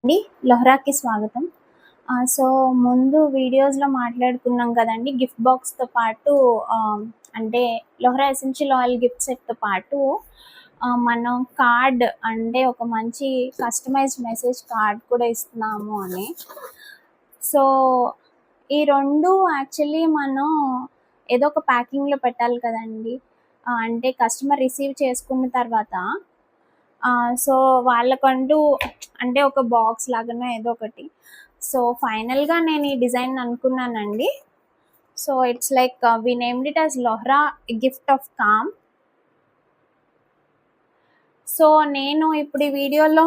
అండి. లొహరాకి స్వాగతం. సో, ముందు వీడియోస్‌లో మాట్లాడుకున్నాం కదండీ! గిఫ్ట్ బాక్స్‌తో పాటు అంటే లొహరా ఎసెన్షియల్ ఆయిల్ గిఫ్ట్ సెట్‌తో పాటు మనం కార్డ్ అంటే ఒక మంచి కస్టమైజ్డ్ మెసేజ్ కార్డ్ కూడా ఇస్తున్నాము అని. సో, ఈ 2 యాక్చువల్లీ మనం ఏదో ఒక ప్యాకింగ్‌లో పెట్టాలి కదండీ! అంటే కస్టమర్ రిసీవ్ చేసుకున్న తర్వాత సో, వాళ్ళకంటూ అంటే ఒక బాక్స్ లాగానో ఏదో ఒకటి. సో, ఫైనల్‌గా నేను ఈ డిజైన్ అనుకున్నానండి. So, it's like we named it as లొహ్రా గిఫ్ట్ ఆఫ్ కామ్. సో, నేను ఇప్పుడు ఈ వీడియోలో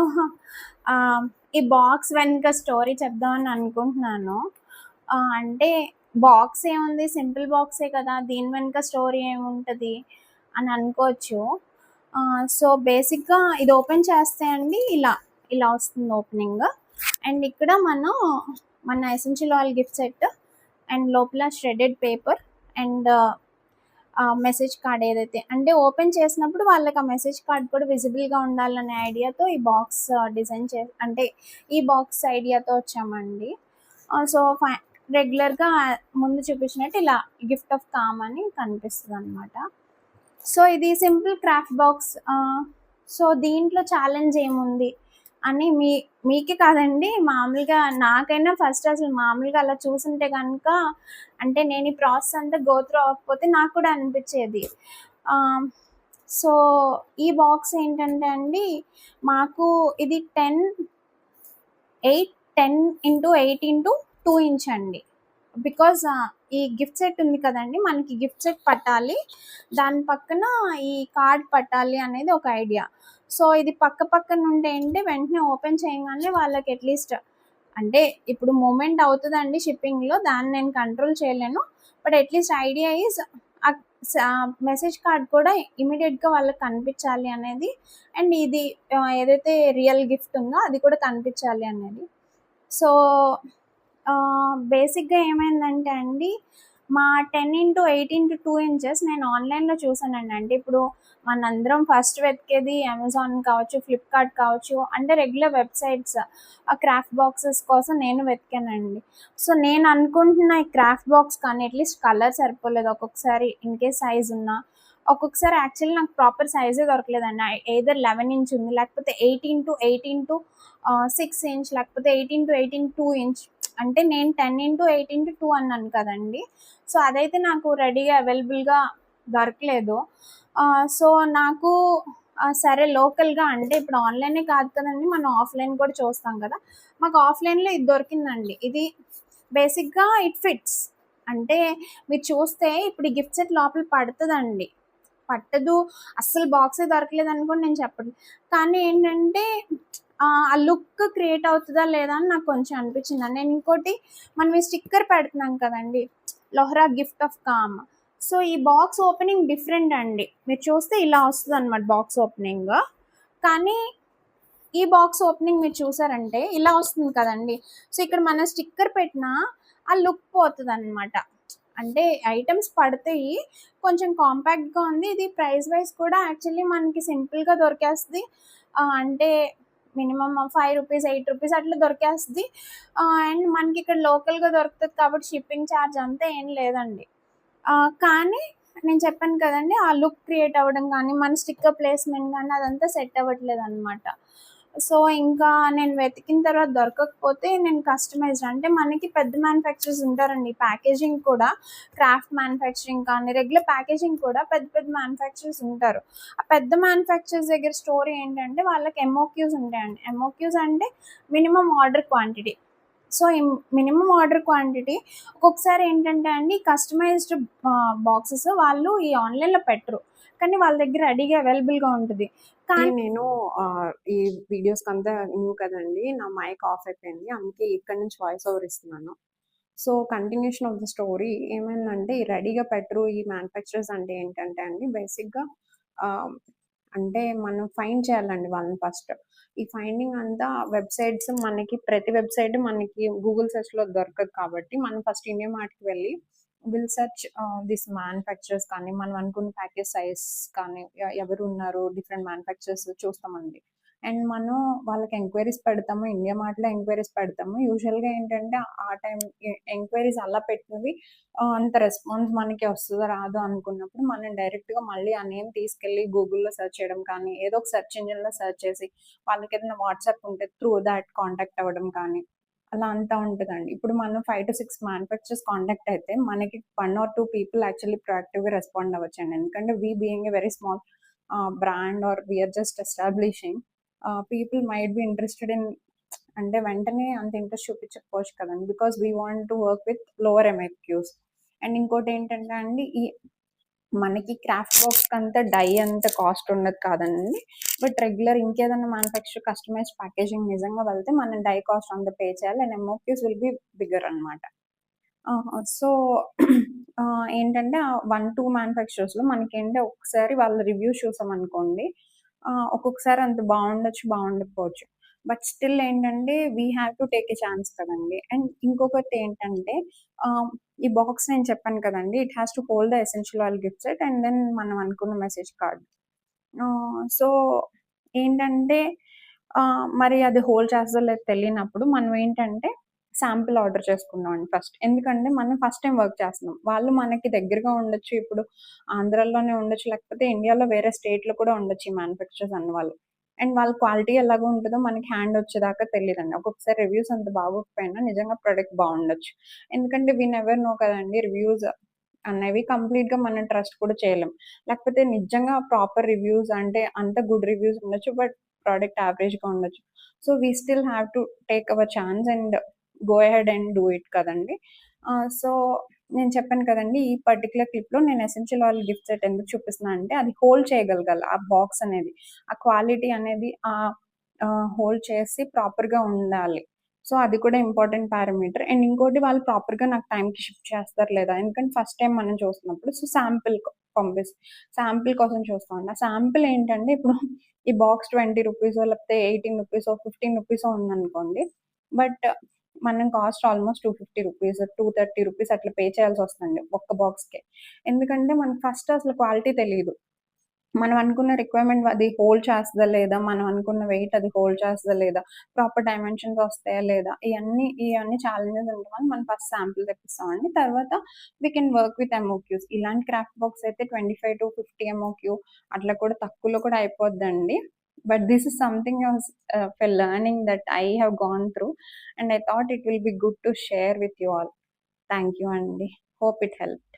ఆహ్, ఈ బాక్స్ వెనుక స్టోరీ చెప్దామని అనుకుంటున్నాను. అంటే బాక్స్ ఏముంది, సింపుల్ బాక్సే కదా! దీని వెనుక స్టోరీ ఏముంటది అని అనుకోవచ్చు. సో, బేసిక్‌గా ఇది ఓపెన్ చేస్తే అండి ఇలా వస్తుంది ఓపెనింగ్. అండ్ ఇక్కడ మనం మన essential oil gift set and లోపల shredded paper and message card ఏదైతే అంటే ఓపెన్ చేసినప్పుడు వాళ్ళకి ఆ మెసేజ్ కార్డ్ కూడా విజిబుల్‌గా ఉండాలనే ఐడియాతో ఈ బాక్స్ డిజైన్ అంటే ఈ బాక్స్ ఐడియాతో వచ్చామండి. సో, రెగ్యులర్‌గా ముందు చూపించినట్టు ఇలా గిఫ్ట్ ఆఫ్ కామ్ అని కనిపిస్తదనమాట. సో, ఇది సింపుల్ క్రాఫ్ట్ బాక్స్. సో, దీంట్లో ఛాలెంజ్ ఏముంది అని మీకే కాదండి, మామూలుగా నాకైనా ఫస్ట్ అసలు మామూలుగా అలా చూసుంటే గనక అంటే నేను ఈ ప్రాసెస్ అంతా గో త్రూ అవ్వకపోతే నాకు కూడా అనిపిచ్చేది. సో, ఈ బాక్స్ ఏంటంటే అండి, మాకు ఇది 10x8 ఇంచ్ అండి. బికాజ్ ఈ గిఫ్ట్ సెట్ ఉంది కదండీ! మనకి గిఫ్ట్ సెట్ పట్టాలి. దాని పక్కన ఈ కార్డ్ పట్టాలి అనేది ఒక ఐడియా. సో, ఇది పక్కన ఉంటే ఏంటి వెంటనే ఓపెన్ చేయంగానే వాళ్ళకి అట్‌లీస్ట్ అంటే ఇప్పుడు మూవ్‌మెంట్ అవుతదండి షిప్పింగ్‌లో, దాన్ని నేను కంట్రోల్ చేయలేను. But at least idea is message card కూడా ఇమ్మీడియేట్‌గా వాళ్ళకి కనిపించాలి అనేది. అండ్ ఇది ఏదైతే రియల్ గిఫ్ట్ ఉందో అది కూడా కనిపించాలి అనేది. సో, బేసిక్‌గా ఏమైందంటే అండి, మా 10x8 ఇంచెస్ నేను ఆన్‌లైన్‌లో చూసానండి. అంటే ఇప్పుడు మనందరం ఫస్ట్ వెతికేది అమెజాన్ కావచ్చు, ఫ్లిప్‌కార్ట్ కావచ్చు, అంటే రెగ్యులర్ వెబ్‌సైట్స్ క్రాఫ్ట్ బాక్సెస్ కోసం నేను వెతికానండి. సో, నేను అనుకుంటున్న ఈ క్రాఫ్ట్ బాక్స్ కానీ అట్‌లీస్ట్ కలర్ సరిపోలేదు. ఒక్కొక్కసారి ఇన్‌కేస్ సైజ్ ఉన్నా, ఒక్కొక్కసారి యాక్చువల్లీ నాకు ప్రాపర్ సైజే దొరకలేదండి. ఎయిదర్ 11 ఇంచ్ ఉంది, లేకపోతే 8x6 ఇంచ్, లేకపోతే 8x8 ఇంచ్. అంటే నేను 10x8 అన్నాను కదండీ! సో, అదైతే నాకు రెడీగా అవైలబుల్‌గా దొరకలేదు. సో, నాకు సరే లోకల్‌గా అంటే ఇప్పుడు ఆన్‌లైనే కాదు కదండీ! మనం ఆఫ్‌లైన్ కూడా చూస్తాం కదా! మాకు ఆఫ్‌లైన్‌లో ఇది దొరికిందండి. ఇది బేసిక్‌గా ఇట్ ఫిట్స్. అంటే మీరు చూస్తే ఇప్పుడు ఈ గిఫ్ట్ సెట్ లోపల పడతదండి. పట్టదు, అస్సలు బాక్సే దొరకలేదని కూడా నేను చెప్పను. కానీ ఏంటంటే ఆ లుక్ క్రియేట్ అవుతదా లేదా అని నాకు కొంచెం అనిపించిందండి. నేను ఇంకోటి మనం ఈ స్టిక్కర్ పెడుతున్నాం కదండీ! లొహ్రా గిఫ్ట్ ఆఫ్ కామ్. సో, ఈ బాక్స్ ఓపెనింగ్ డిఫరెంట్ అండి. మీరు చూస్తే ఇలా వస్తదనమాట బాక్స్ ఓపెనింగ్. కానీ ఈ బాక్స్ ఓపెనింగ్ మీరు చూసారంటే ఇలా వస్తుంది కదండీ! సో, ఇక్కడ మనం స్టిక్కర్ పెట్టినా ఆ లుక్ పోతదనమాట. అంటే ఐటెమ్స్ పడతాయి. కొంచెం కాంపాక్ట్‌గా ఉంది. ఇది ప్రైస్ వైస్ కూడా యాక్చువల్లీ మనకి సింపుల్‌గా దొరికేస్తది. అంటే మినిమమ్ రూ. 5, రూ. 8 అట్లా దొరికేస్తది. అండ్ మనకిక్కడ లోకల్‌గా దొరుకుతది కాబట్టి షిప్పింగ్ ఛార్జ్ అంతా ఏం లేదండి. కానీ నేను చెప్పాను కదండీ! ఆ లుక్ క్రియేట్ అవ్వడం గానీ, మన స్టిక్కర్ ప్లేస్‌మెంట్ గానీ అదంతా సెట్ అవ్వట్లేదనమాట. సో, ఇంకా నేను వెతికిన తర్వాత దొరకకపోతే నేను కస్టమైజ్డ్ అంటే మనకి పెద్ద మ్యానుఫ్యాక్చరర్స్ ఉంటారండి. ప్యాకేజింగ్ కూడా క్రాఫ్ట్ మ్యానుఫ్యాక్చరింగ్ కానీ, రెగ్యులర్ ప్యాకేజింగ్ కూడా పెద్ద మ్యానుఫ్యాక్చరర్స్ ఉంటారు. ఆ పెద్ద మ్యానుఫ్యాక్చరర్స్ దగ్గర స్టోరీ ఏంటంటే వాళ్ళకి ఎంఓక్యూస్ ఉంటాయండి. ఎంఓక్యూస్ అంటే మినిమమ్ ఆర్డర్ క్వాంటిటీ. సో, ఈ మినిమమ్ ఆర్డర్ క్వాంటిటీ ఒక్కొక్కసారి ఏంటంటే అండి కస్టమైజ్డ్ బాక్సెస్ వాళ్ళు ఈ ఆన్‌లైన్‌లో పెట్టరు. కానీ వాళ్ళ దగ్గర రెడీగా అవైలబుల్‌గా ఉంటది. కానీ నేను ఈ వీడియోస్‌కంతా న్యూ కదండీ! నా మైక్ ఆఫ్ అయిపోయింది. అందుకే ఇక్కడి నుంచి వాయిస్ ఓవర్ ఇస్తున్నాను. So, continuation of the story ఏమైందంటే, ఈ రెడీగా పెట్టరు ఈ మ్యానుఫ్యాక్చరర్స్ అంటే ఏంటంటే అండి, బేసిక్‌గా ఆహ్, అంటే మనం ఫైండ్ చేయాలండి వాళ్ళని ఫస్ట్. ఈ ఫైండింగ్ అంతా వెబ్‌సైట్స్ మనకి ప్రతి వెబ్‌సైట్ మనకి గూగుల్ సెర్చ్‌లో దొరకదు కాబట్టి, మనం ఫస్ట్ ఇండియా మార్ట్‌కి వెళ్ళి విల్ సెర్చ్ దిస్ మ్యానుఫ్యాక్చరర్స్ కానీ, మనం అనుకున్న ప్యాకేజ్ సైజ్ కానీ, ఎవరున్నారు డిఫరెంట్ మ్యానుఫ్యాక్చరర్స్ చూస్తామండి. అండ్ మనం వాళ్ళకి ఎంక్వైరీస్ పెడతాము. ఇండియా మార్ట్‌లో ఎంక్వైరీస్ పెడతాము. యూజువల్‌గా ఏంటంటే ఆ టైం ఎంక్వైరీస్ అలా పెట్టినవి అంత రెస్పాన్స్ మనకి వస్తదో రాదో అనుకున్నప్పుడు మనం డైరెక్ట్‌గా మళ్ళీ ఆ నేమ్ తీసుకెళ్ళి గూగుల్‌లో సెర్చ్ చేయడం కానీ, ఏదో ఒక సెర్చ్ ఇంజిన్‌లో సెర్చ్ చేసి వాళ్ళకేదైనా వాట్సాప్ ఉంటే త్రూ థాట్ కాంటాక్ట్ అవ్వడం కానీ, అలా అంతా ఉంటదండి. ఇప్పుడు మనం 5-6 మ్యానుఫ్యాక్చరర్స్ కాంటాక్ట్ అయితే మనకి 1 ఆర్ 2 పీపుల్ యాక్చువల్లీ ప్రొయాక్టివ్‌గా రెస్పాండ్ అవ్వచ్చండి. ఎందుకంటే being a very small brand or we are just establishing people might be interested in అంటే వెంటనే అంత ఇంట్రెస్ట్ చూపించకపోవచ్చు కదండీ. Because we want to work with lower MOQs. And ఇంకోటేంటంటే అండి, మనకి క్రాఫ్ట్ బాక్స్‌కి అంత డై అంత కాస్ట్ ఉండదు కాదండి. బట్ రెగ్యులర్ ఇంకేదైనా మ్యానుఫ్యాక్చర్ కస్టమైజ్డ్ ప్యాకేజింగ్ నిజంగా వెళ్తే మనం డై కాస్ట్ అంత పే చేయాలి. అండ్ ఎంఓక్యూస్ విల్ బి బిగ్గర్ అనమాట. సో, ఏంటంటే 1, 2 మ్యానుఫ్యాక్చరర్స్‌లో మనకేంటి ఒకసారి వాళ్ళ రివ్యూస్ చూసామనుకోండి, ఒక్కొక్కసారి అంత బావుండొచ్చు, బావుండకపోవచ్చు. బట్ స్టిల్ ఏంటంటే we have to take a chance కదండీ. అండ్ ఇంకొకటేంటంటే ఈ బాక్స్ నేను చెప్పాను కదండీ! It has to hold the essential oil gift set and then మనం అనుకున్న మెసేజ్ కార్డ్. సో, ఏంటంటే మరి అది హోల్డ్ చేస్తదో లేదో తెలియనప్పుడు మనం ఏంటంటే శాంపిల్ ఆర్డర్ చేసుకున్నామండి ఫస్ట్. ఎందుకంటే మనం ఫస్ట్ టైమ్ వర్క్ చేస్తున్నాం. వాళ్ళు మనకి దగ్గరగా ఉండొచ్చు. ఇప్పుడు ఆంధ్రాలోనే ఉండొచ్చు. లేకపోతే ఇండియాలో వేరే స్టేట్‌లో కూడా ఉండొచ్చు ఈ మ్యానుఫ్యాక్చరర్స్ అన్నవాళ్ళు. అండ్ వాళ్ళ క్వాలిటీ ఎలాగా ఉంటదో మనకి హ్యాండ్ వచ్చేదాకా తెలీదండి. ఒక్కొక్కసారి రివ్యూస్ అంత బాగోకపోయినా నిజంగా ప్రొడక్ట్ బావుండొచ్చు. ఎందుకంటే వి నెవర్ నో కదండీ రివ్యూస్ అనేవి కంప్లీట్‌గా మనం ట్రస్ట్ కూడా చేయలేం. లేకపోతే నిజంగా ప్రాపర్ రివ్యూస్ అంటే అంత గుడ్ రివ్యూస్ ఉండొచ్చు. బట్ ప్రొడక్ట్ యావరేజ్‌గా ఉండొచ్చు. So, we still have to take our chance and go ahead and do it కదండీ. సో, నేను చెప్పాను కదండీ! ఈ పర్టిక్యులర్ క్లిప్‌లో నేను ఎసెన్షియల్ ఆయిల్ గిఫ్ట్ సెట్ ఎందుకు చూపిస్తున్నా అంటే అది హోల్డ్ చేయగలగాలి ఆ బాక్స్ అనేది. ఆ క్వాలిటీ అనేది హోల్డ్ చేసి ప్రాపర్‌గా ఉండాలి. సో, అది కూడా ఇంపార్టెంట్ పారామీటర్. అండ్ ఇంకోటి వాళ్ళు ప్రాపర్‌గా నాకు టైంకి షిప్ చేస్తారా లేదా? ఎందుకంటే ఫస్ట్ టైమ్ మనం చూస్తున్నప్పుడు సో, శాంపిల్ కోసం చూస్తామండి. ఆ శాంపిల్ ఏంటంటే ఇప్పుడు ఈ బాక్స్ ₹20 లేకపోతే ₹18 ₹15 ఉందనుకోండి. బట్ మనం కాస్ట్ ఆల్‌మోస్ట్ ₹250, ₹230 అట్లా పే చేయాల్సొస్తుందండి ఒక్క బాక్స్‌కే. ఎందుకంటే మనకు ఫస్ట్ అసలు క్వాలిటీ తెలీదు. మనం అనుకున్న రిక్వైర్‌మెంట్ అది హోల్డ్ చేస్తదా లేదా? మనం అనుకున్న వెయిట్ అది హోల్డ్ చేస్తదా లేదా? ప్రాపర్ డైమెన్షన్స్ వస్తాయా లేదా? ఇయన్నీ ఛాలెంజెస్ ఉండడం మనం ఫస్ట్ శాంపిల్ తెప్పిస్తామండి. తర్వాత we can work with MOQs. ఇలాంటి క్రాఫ్ట్ బాక్స్ అయితే 25-50 ఎంఓక్యూ అట్లా కూడా తక్కువలో కూడా అయిపోద్దండి. But this is something else for learning that I have gone through and I thought it will be good to share with you all. Thank you అండి. Hope it helped.